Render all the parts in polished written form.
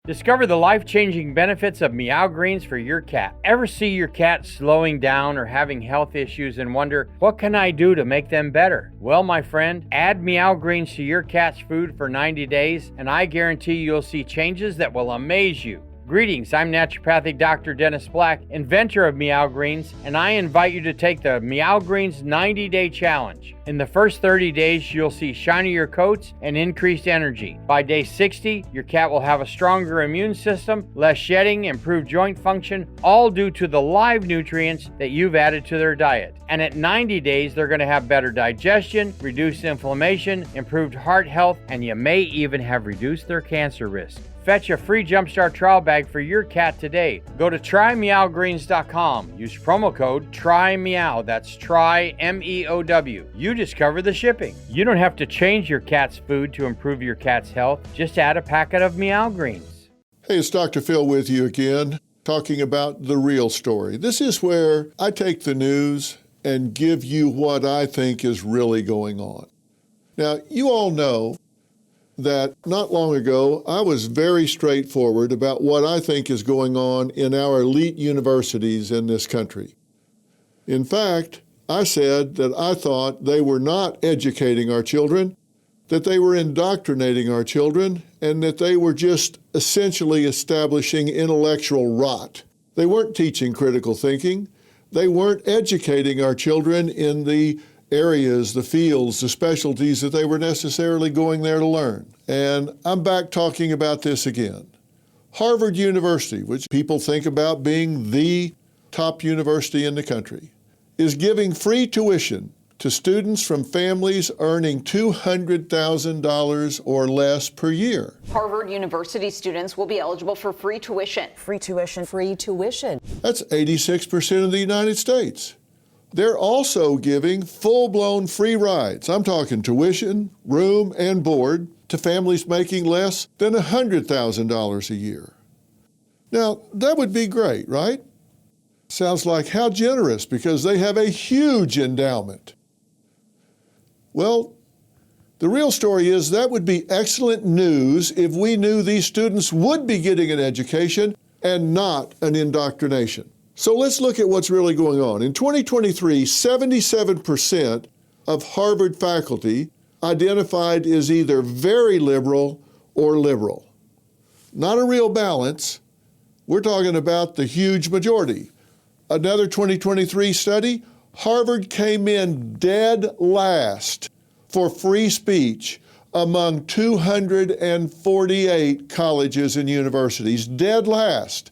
Discover the life-changing benefits of Meow Greens for your cat. Ever see your cat slowing down or having health issues and wonder, what can I do to make them better? Well, my friend, add Meow Greens to your cat's food for 90 days, and I guarantee you'll see changes that will amaze you. Greetings, I'm naturopathic Dr. Dennis Black, inventor of Meow Greens, and I invite you to take the Meow Greens 90-day challenge. In the first 30 days, you'll see shinier coats and increased energy. By day 60, your cat will have a stronger immune system, less shedding, improved joint function, all due to the live nutrients that you've added to their diet. And at 90 days, they're going to have better digestion, reduced inflammation, improved heart health, and you may even have reduced their cancer risk. Fetch a free Jumpstart trial bag for your cat today. Go to trymeowgreens.com. Use promo code TRYMEOW. That's try MEOW. You discover the shipping. You don't have to change your cat's food to improve your cat's health. Just add a packet of Meow Greens. Hey, it's Dr. Phil with you again, talking about the real story. This is where I take the news and give you what I think is really going on. Now, you all know that not long ago, I was very straightforward about what I think is going on in our elite universities in this country. In fact, I said that I thought they were not educating our children, that they were indoctrinating our children, and that they were just essentially establishing intellectual rot. They weren't teaching critical thinking. They weren't educating our children in the areas, the fields, the specialties that they were necessarily going there to learn. And I'm back talking about this again. Harvard University, which people think about being the top university in the country, is giving free tuition to students from families earning $200,000 or less per year. Harvard University students will be eligible for free tuition. Free tuition, free tuition. That's 86% of the United States. They're also giving full-blown free rides. I'm talking tuition, room, and board to families making less than $100,000 a year. Now, that would be great, right? Sounds like how generous, because they have a huge endowment. Well, the real story is that would be excellent news if we knew these students would be getting an education and not an indoctrination. So let's look at what's really going on. In 2023, 77% of Harvard faculty identified as either very liberal or liberal. Not a real balance. We're talking about the huge majority. Another 2023 study, Harvard came in dead last for free speech among 248 colleges and universities, dead last.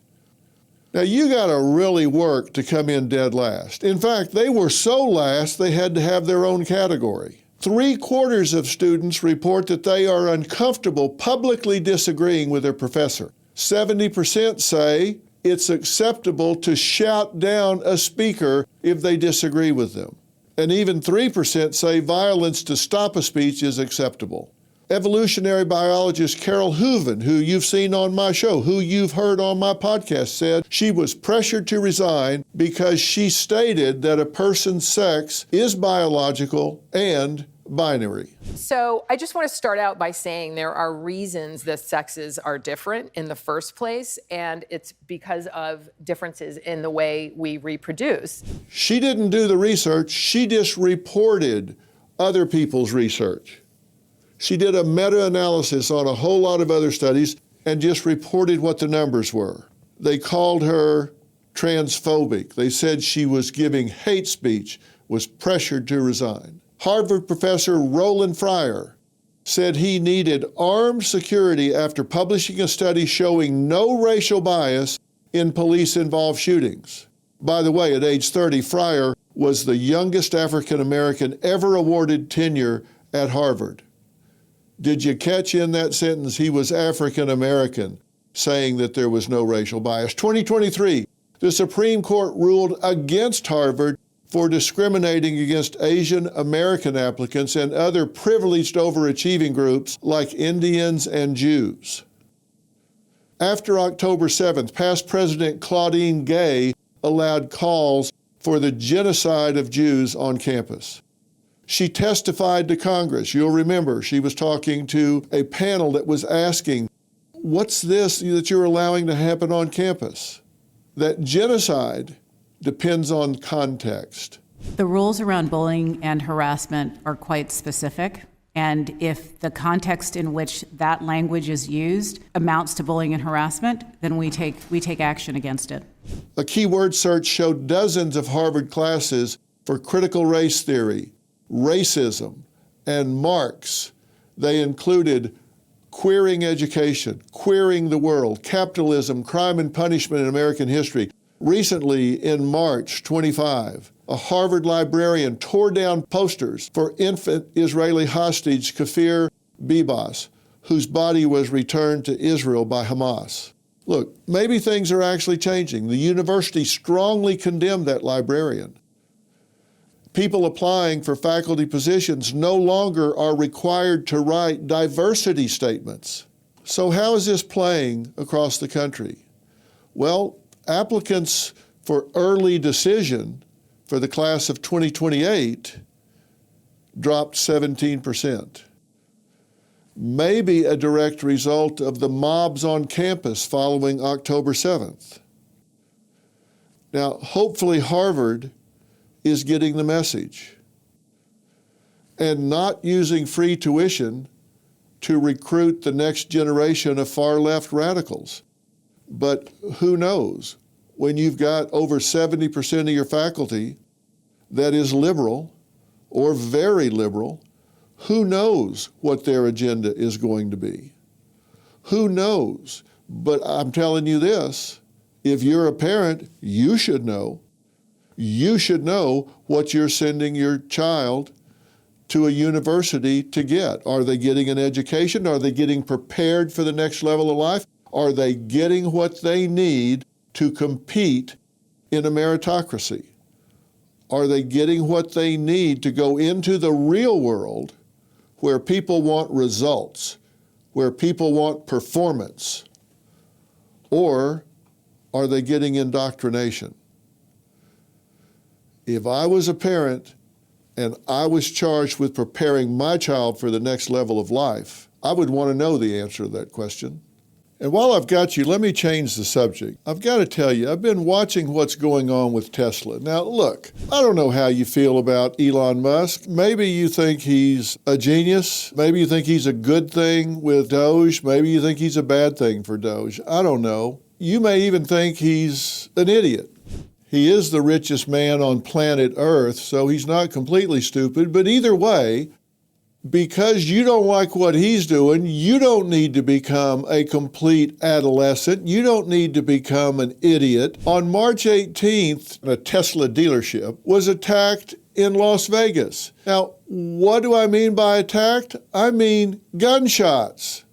Now, you got to really work to come in dead last. In fact, they were so last, they had to have their own category. 3/4 of students report that they are uncomfortable publicly disagreeing with their professor. 70% say it's acceptable to shout down a speaker if they disagree with them. And even 3% say violence to stop a speech is acceptable. Evolutionary biologist Carol Hooven, who you've seen on my show, who you've heard on my podcast, said she was pressured to resign because she stated that a person's sex is biological and binary. So I just want to start out by saying there are reasons the sexes are different in the first place, and it's because of differences in the way we reproduce. She didn't do the research, she just reported other people's research. She did a meta-analysis on a whole lot of other studies and just reported what the numbers were. They called her transphobic. They said she was giving hate speech, was pressured to resign. Harvard professor Roland Fryer said he needed armed security after publishing a study showing no racial bias in police-involved shootings. By the way, at age 30, Fryer was the youngest African American ever awarded tenure at Harvard. Did you catch in that sentence he was African American, saying that there was no racial bias? 2023, the Supreme Court ruled against Harvard for discriminating against Asian American applicants and other privileged overachieving groups like Indians and Jews. After October 7th, past President Claudine Gay allowed calls for the genocide of Jews on campus. She testified to Congress. You'll remember she was talking to a panel that was asking, What's this that you're allowing to happen on campus? That genocide depends on context. The rules around bullying and harassment are quite specific. And if the context in which that language is used amounts to bullying and harassment, then we take action against it. A keyword search showed dozens of Harvard classes for critical race theory, racism, and Marx. They included queering education, queering the world, capitalism, crime and punishment in American history. Recently, in March 25, a Harvard librarian tore down posters for infant Israeli hostage Kafir Bibas, whose body was returned to Israel by Hamas. Look, maybe things are actually changing. The university strongly condemned that librarian. People applying for faculty positions no longer are required to write diversity statements. So how is this playing across the country? Well, applicants for early decision for the class of 2028 dropped 17%. Maybe a direct result of the mobs on campus following October 7th. Now, hopefully Harvard is getting the message and not using free tuition to recruit the next generation of far-left radicals. But who knows? When you've got over 70% of your faculty that is liberal or very liberal, who knows what their agenda is going to be? Who knows? But I'm telling you this, if you're a parent, you should know. You should know what you're sending your child to a university to get. Are they getting an education? Are they getting prepared for the next level of life? Are they getting what they need to compete in a meritocracy? Are they getting what they need to go into the real world where people want results, where people want performance? Or are they getting indoctrination? If I was a parent and I was charged with preparing my child for the next level of life, I would want to know the answer to that question. And while I've got you, let me change the subject. I've got to tell you, I've been watching what's going on with Tesla. Now, look, I don't know how you feel about Elon Musk. Maybe you think he's a genius. Maybe you think he's a good thing with Doge. Maybe you think he's a bad thing for Doge. I don't know. You may even think he's an idiot. He is the richest man on planet Earth, so he's not completely stupid. But either way, because you don't like what he's doing, you don't need to become a complete adolescent. You don't need to become an idiot. On March 18th, a Tesla dealership was attacked in Las Vegas. Now, what do I mean by attacked? I mean gunshots,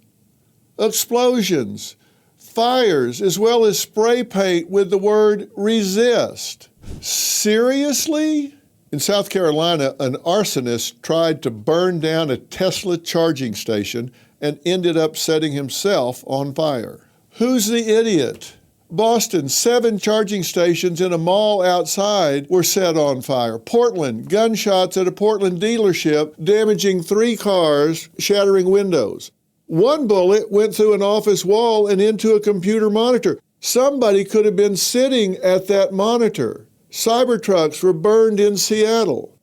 explosions, fires, as well as spray paint with the word resist. Seriously? In South Carolina, an arsonist tried to burn down a Tesla charging station and ended up setting himself on fire. Who's the idiot? Boston, 7 charging stations in a mall outside were set on fire. Portland, gunshots at a Portland dealership, damaging 3 cars, shattering windows. 1 bullet went through an office wall and into a computer monitor. Somebody could have been sitting at that monitor. Cybertrucks were burned in Seattle.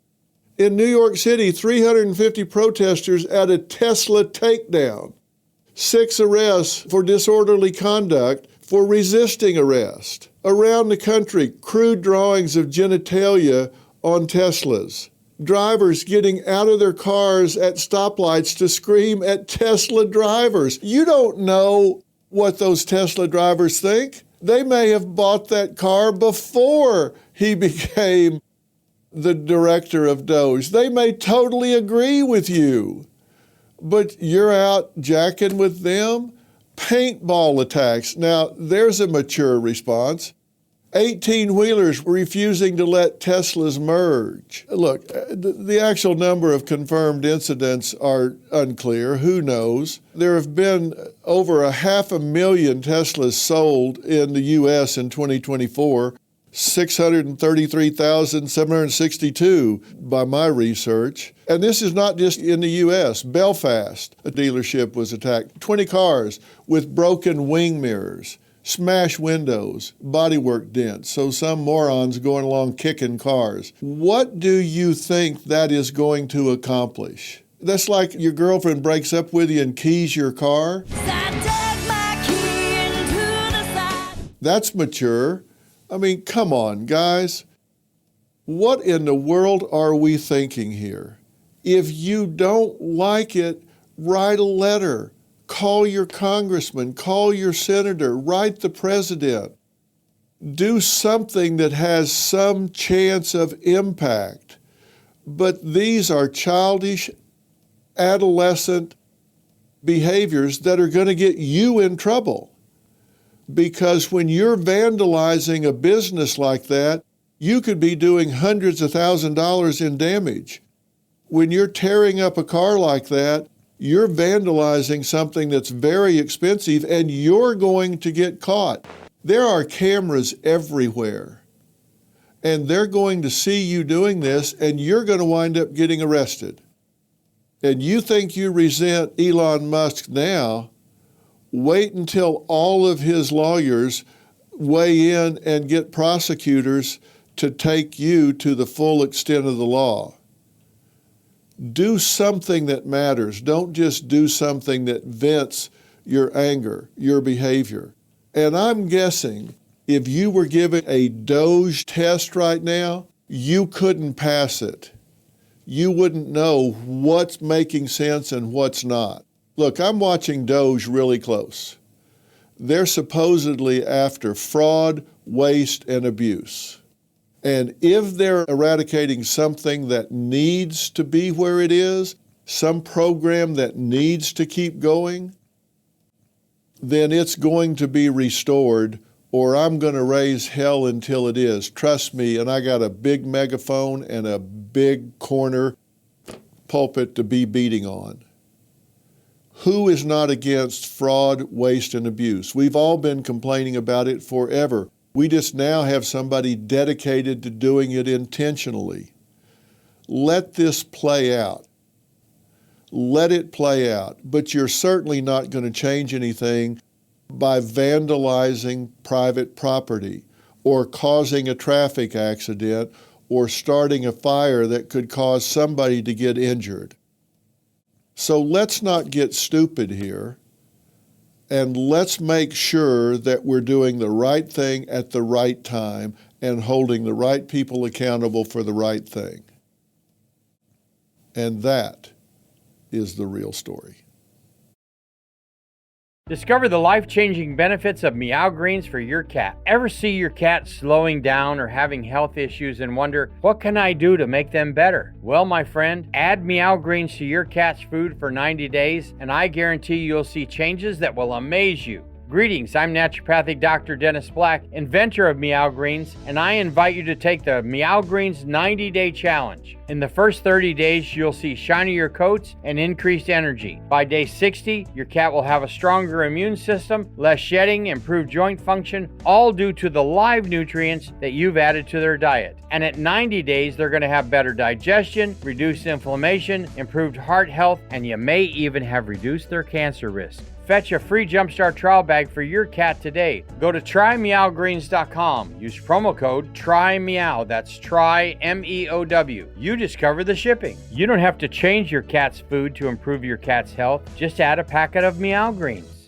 In New York City, 350 protesters at a Tesla takedown. 6 arrests for disorderly conduct for resisting arrest. Around the country, crude drawings of genitalia on Teslas. Drivers getting out of their cars at stoplights to scream at Tesla drivers. You don't know what those Tesla drivers think. They may have bought that car before he became the director of Doge. They may totally agree with you, but you're out jacking with them. Paintball attacks. Now, there's a mature response. 18-wheelers refusing to let Teslas merge. Look, the actual number of confirmed incidents are unclear. Who knows? There have been over 500,000 Teslas sold in the U.S. in 2024. 633,762 by my research. And this is not just in the U.S. Belfast, a dealership was attacked. 20 cars with broken wing mirrors, smashed windows, bodywork dents. So some morons going along kicking cars. What do you think that is going to accomplish? That's like your girlfriend breaks up with you and keys your car. That's mature. I mean, come on, guys. What in the world are we thinking here? If you don't like it, write a letter. Call your congressman, call your senator, write the president. Do something that has some chance of impact. But these are childish, adolescent behaviors that are going to get you in trouble. Because when you're vandalizing a business like that, you could be doing hundreds of thousands of dollars in damage. When you're tearing up a car like that, you're vandalizing something that's very expensive and you're going to get caught. There are cameras everywhere. And they're going to see you doing this and you're going to wind up getting arrested. And you think you resent Elon Musk now, wait until all of his lawyers weigh in and get prosecutors to take you to the full extent of the law. Do something that matters. Don't just do something that vents your anger, your behavior. And I'm guessing if you were given a Doge test right now, you couldn't pass it. You wouldn't know what's making sense and what's not. Look, I'm watching Doge really close. They're supposedly after fraud, waste, and abuse. And if they're eradicating something that needs to be where it is, some program that needs to keep going, then it's going to be restored, or I'm going to raise hell until it is. Trust me, and I got a big megaphone and a big corner pulpit to be beating on. Who is not against fraud, waste, and abuse? We've all been complaining about it forever. We just now have somebody dedicated to doing it intentionally. Let this play out. Let it play out. But you're certainly not going to change anything by vandalizing private property or causing a traffic accident or starting a fire that could cause somebody to get injured. So let's not get stupid here, and let's make sure that we're doing the right thing at the right time and holding the right people accountable for the right thing. And that is the real story. Discover the life-changing benefits of Meow Greens for your cat. Ever see your cat slowing down or having health issues and wonder, what can I do to make them better? Well, my friend, add Meow Greens to your cat's food for 90 days, and I guarantee you'll see changes that will amaze you. Greetings, I'm naturopathic Dr. Dennis Black, inventor of Meow Greens, and I invite you to take the Meow Greens 90-day challenge. In the first 30 days, you'll see shinier coats and increased energy. By day 60, your cat will have a stronger immune system, less shedding, improved joint function, all due to the live nutrients that you've added to their diet. And at 90 days, they're going to have better digestion, reduced inflammation, improved heart health, and you may even have reduced their cancer risk. Fetch a free Jumpstart trial bag for your cat today. Go to trymeowgreens.com. Use promo code TRYMEOW. That's try, M-E-O-W. You discover the shipping. You don't have to change your cat's food to improve your cat's health. Just add a packet of Meow Greens.